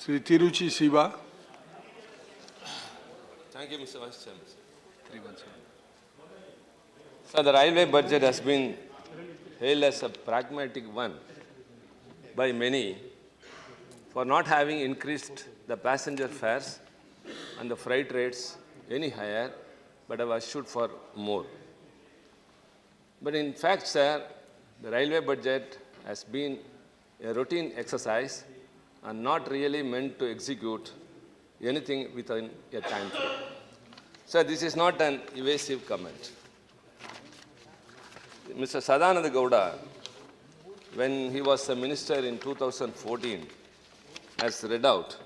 Sri Tiruchi Siva. Thank you, Mr. Vice Chairman. So the railway budget has been hailed as a pragmatic one by many for not having increased the passenger fares and the freight rates any higher, but have assured for more. But in fact, sir, the railway budget has been a routine exercise and not really meant to execute anything within a time frame. Sir, this is not an evasive comment. Mr. Sadananda Gowda, when he was a minister in 2014, has read out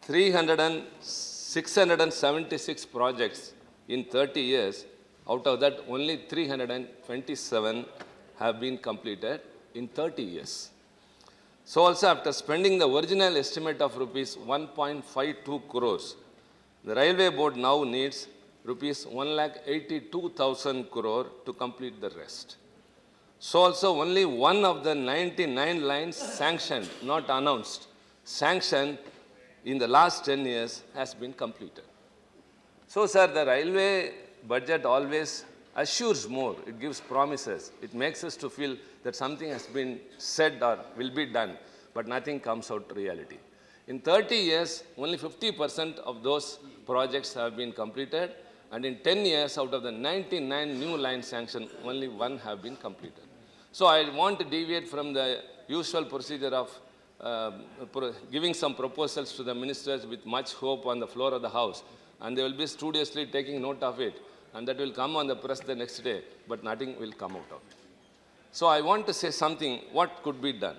676 projects in 30 years. Out of that, only 327 have been completed in 30 years. So also after spending the original estimate of rupees 1.52 crores, the Railway Board now needs rupees 1,82,000 crore to complete the rest. So also only one of the 99 lines sanctioned, not announced, sanctioned in the last 10 years has been completed. So sir, the railway budget always assures more, it gives promises, it makes us to feel that something has been said or will be done, but nothing comes out to reality. In 30 years, only 50% of those projects have been completed, and in 10 years, out of the 99 new lines sanctioned, only one have been completed. So I want to deviate from the usual procedure of giving some proposals to the ministers with much hope on the floor of the House, and they will be studiously taking note of it, and that will come on the press the next day, but nothing will come out of it. So I want to say something, what could be done.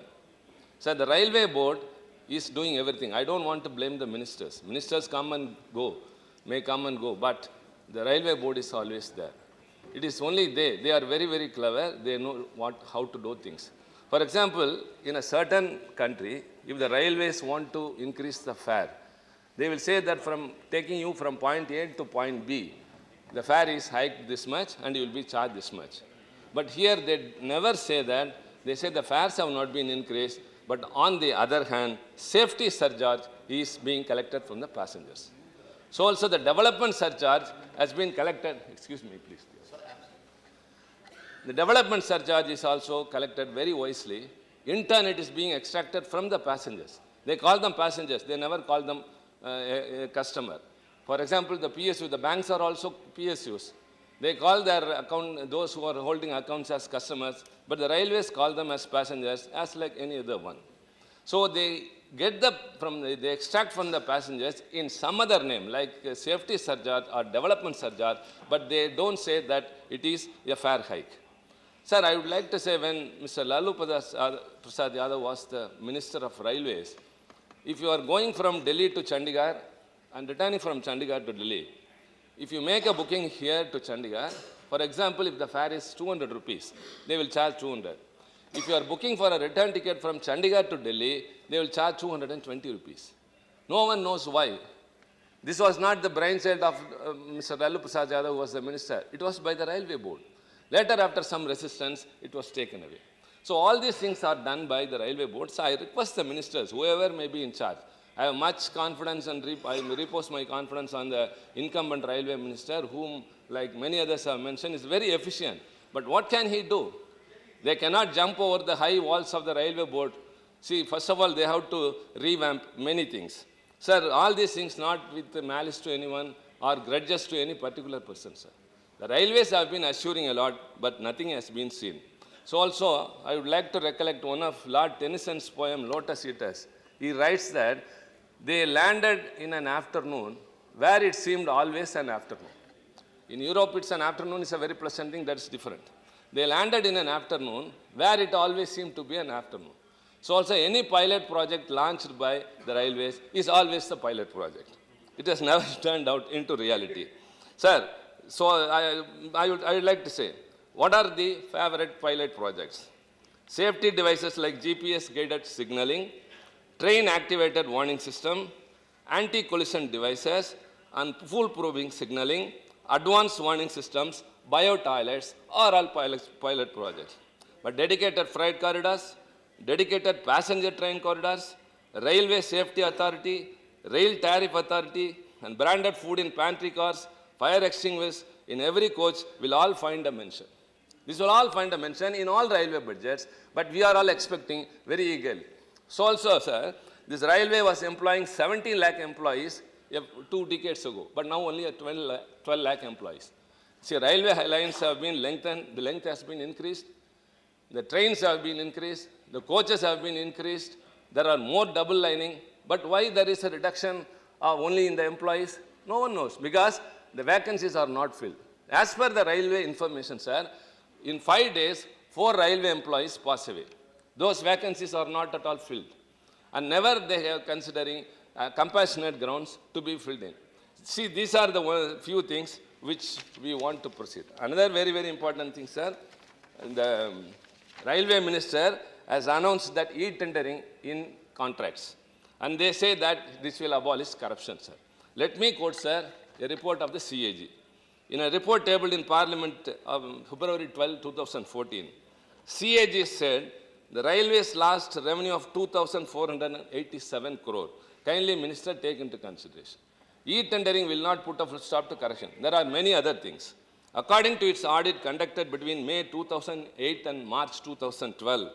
So the Railway Board is doing everything. I don't want to blame the ministers. Ministers come and go, may come and go, but the Railway Board is always there. It is only they are very, very clever, they know how to do things. For example, in a certain country, if the railways want to increase the fare, they will say that from taking you from point A to point B, the fare is hiked this much and you will be charged this much. But here they never say that. They say the fares have not been increased, but on the other hand, safety surcharge is being collected from the passengers. So also the development surcharge has been collected, excuse me please. The development surcharge is also collected very wisely. In turn, it is being extracted from the passengers. They call them passengers, they never call them a customer. For example, the PSU, the banks are also PSUs. They call their account, those who are holding accounts as customers, but the railways call them as passengers, as like any other one. So they get they extract from the passengers in some other name, like safety surcharge or development surcharge, but they don't say that it is a fare hike. Sir, I would like to say when Mr. Lalu Prasad Yadav was the Minister of Railways, if you are going from Delhi to Chandigarh and returning from Chandigarh to Delhi, if you make a booking here to Chandigarh, for example, if the fare is 200 rupees, they will charge 200. If you are booking for a return ticket from Chandigarh to Delhi, they will charge 220 rupees. No one knows why. This was not the brainchild of Mr. Lalu Prasad Yadav, who was the minister. It was by the Railway Board. Later, after some resistance, it was taken away. So all these things are done by the Railway Board. So I request the ministers, whoever may be in charge, I have much confidence and I repose my confidence on the incumbent railway minister, whom, like many others have mentioned, is very efficient. But what can he do? They cannot jump over the high walls of the Railway Board. See, first of all, they have to revamp many things. Sir, all these things not with malice to anyone or grudges to any particular person, sir. The railways have been assuring a lot, but nothing has been seen. So also, I would like to recollect one of Lord Tennyson's poem, Lotus Eaters. He writes that they landed in an afternoon where it seemed always an afternoon. In Europe, it's an afternoon, it's a very pleasant thing, that's different. They landed in an afternoon where it always seemed to be an afternoon. So also, any pilot project launched by the railways is always the pilot project. It has never turned out into reality. Sir, so I would like to say, what are the favorite pilot projects? Safety devices like GPS-guided signaling, train-activated warning system, anti-collision devices, and foolproofing signaling, advanced warning systems, bio-toilets are all pilot projects. But dedicated freight corridors, dedicated passenger train corridors, Railway Safety Authority, Rail Tariff Authority, and branded food in pantry cars, fire extinguishers in every coach will all find a mention. This will all find a mention in all railway budgets, but we are all expecting very eagerly. So also, sir, this railway was employing 17 lakh employees 2 decades ago, but now only 12 lakh employees. See, railway lines have been lengthened, the length has been increased, the trains have been increased, the coaches have been increased, there are more double lining, but why there is a reduction only in the employees? No one knows, because the vacancies are not filled. As per the railway information, sir, in 5 days, 4 railway employees pass away. Those vacancies are not at all filled. And never they are considering compassionate grounds to be filled in. See, these are the few things which we want to proceed. Another very, very important thing, sir, the railway minister has announced that e-tendering in contracts. And they say that this will abolish corruption, sir. Let me quote, sir, a report of the CAG. In a report tabled in Parliament of February 12, 2014, CAG said the railways lost revenue of 2,487 crore. Kindly, Minister, take into consideration. E-tendering will not put a full stop to corruption. There are many other things. According to its audit conducted between May 2008 and March 2012,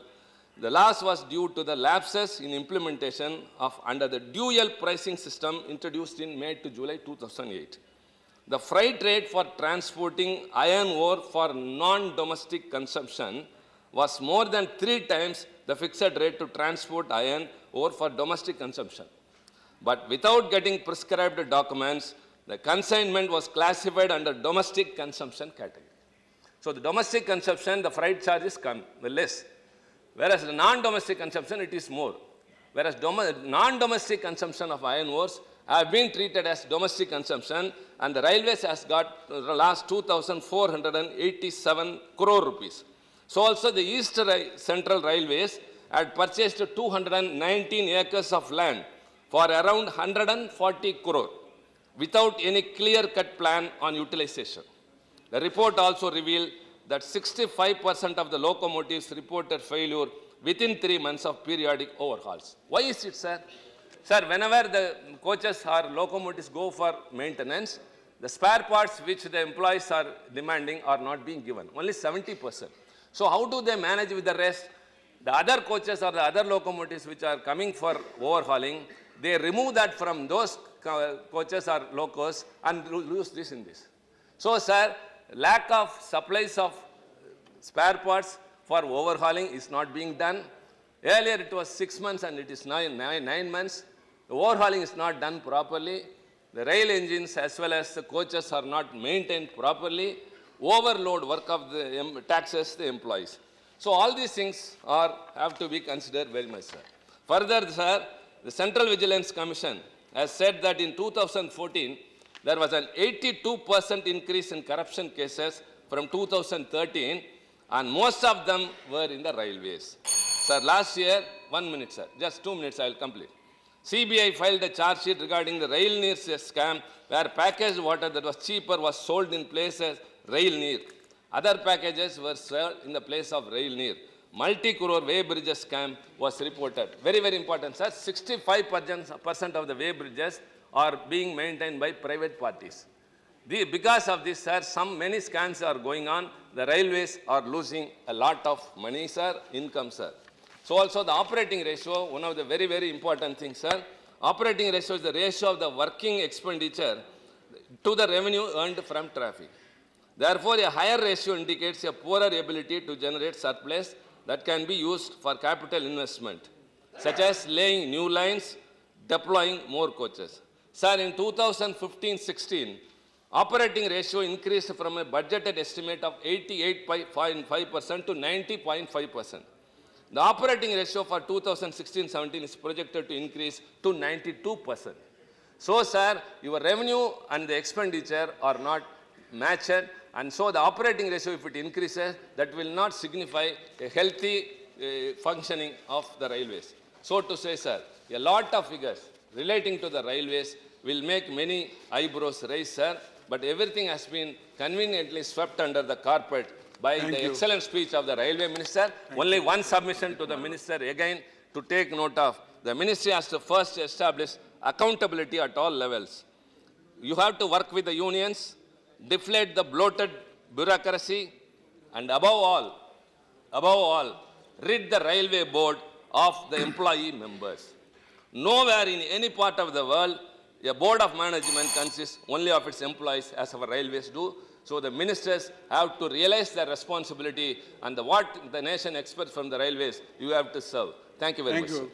the loss was due to the lapses in implementation of under the dual pricing system introduced in May to July 2008. The freight rate for transporting iron ore for non-domestic consumption was more than 3 times the fixed rate to transport iron ore for domestic consumption. But without getting prescribed documents, the consignment was classified under domestic consumption category. So the domestic consumption, the freight charge is less. Whereas the non-domestic consumption, it is more. Whereas non-domestic consumption of iron ores have been treated as domestic consumption, and the railways has got last 2,487 crore rupees. So also the East Central Railways had purchased 219 acres of land for around 140 crore without any clear-cut plan on utilization. The report also revealed that 65% of the locomotives reported failure within 3 months of periodic overhauls. Why is it, sir? Sir, whenever the coaches or locomotives go for maintenance, the spare parts which the employees are demanding are not being given, only 70%. So how do they manage with the rest? The other coaches or the other locomotives which are coming for overhauling, they remove that from those coaches or locos and lose this in this. So, sir, lack of supplies of spare parts for overhauling is not being done. Earlier it was 6 months and it is 9 months. The overhauling is not done properly. The rail engines as well as the coaches are not maintained properly. Overload work of the taxes the employees. So all these things have to be considered very much, sir. Further, sir, the Central Vigilance Commission has said that in 2014, there was an 82% increase in corruption cases from 2013, and most of them were in the railways. Sir, last year, 1 minute, sir, just 2 minutes, I will complete. CBI filed a charge sheet regarding the Rail Neer scam, where packaged water that was cheaper was sold in places Rail Neer. Other packages were sold in the place of Rail Neer. Multi-crore way bridges scam was reported. Very, very important, sir. 65% of the way bridges are being maintained by private parties. Because of this, sir, many scams are going on. The railways are losing a lot of money, sir, income, sir. So also the operating ratio, one of the very, very important things, sir. Operating ratio is the ratio of the working expenditure to the revenue earned from traffic. Therefore, a higher ratio indicates a poorer ability to generate surplus that can be used for capital investment, such as laying new lines, deploying more coaches. Sir, in 2015-16, operating ratio increased from a budgeted estimate of 88.5% to 90.5%. The operating ratio for 2016-17 is projected to increase to 92%. So, sir, your revenue and the expenditure are not matched, and so the operating ratio, if it increases, that will not signify a healthy functioning of the railways. So to say, sir, a lot of figures relating to the railways will make many eyebrows raise, sir, but everything has been conveniently swept under the carpet by the excellent speech of the railway minister. Only one submission to the minister again to take note of the ministry has to first establish accountability at all levels. You have to work with the unions, deflate the bloated bureaucracy, and above all, rid the railway board of the employee members. Nowhere in any part of the world, a board of management consists only of its employees as our railways do. So the ministers have to realize their responsibility and what the nation expects from the railways, you have to serve. Thank you very much. Thank you.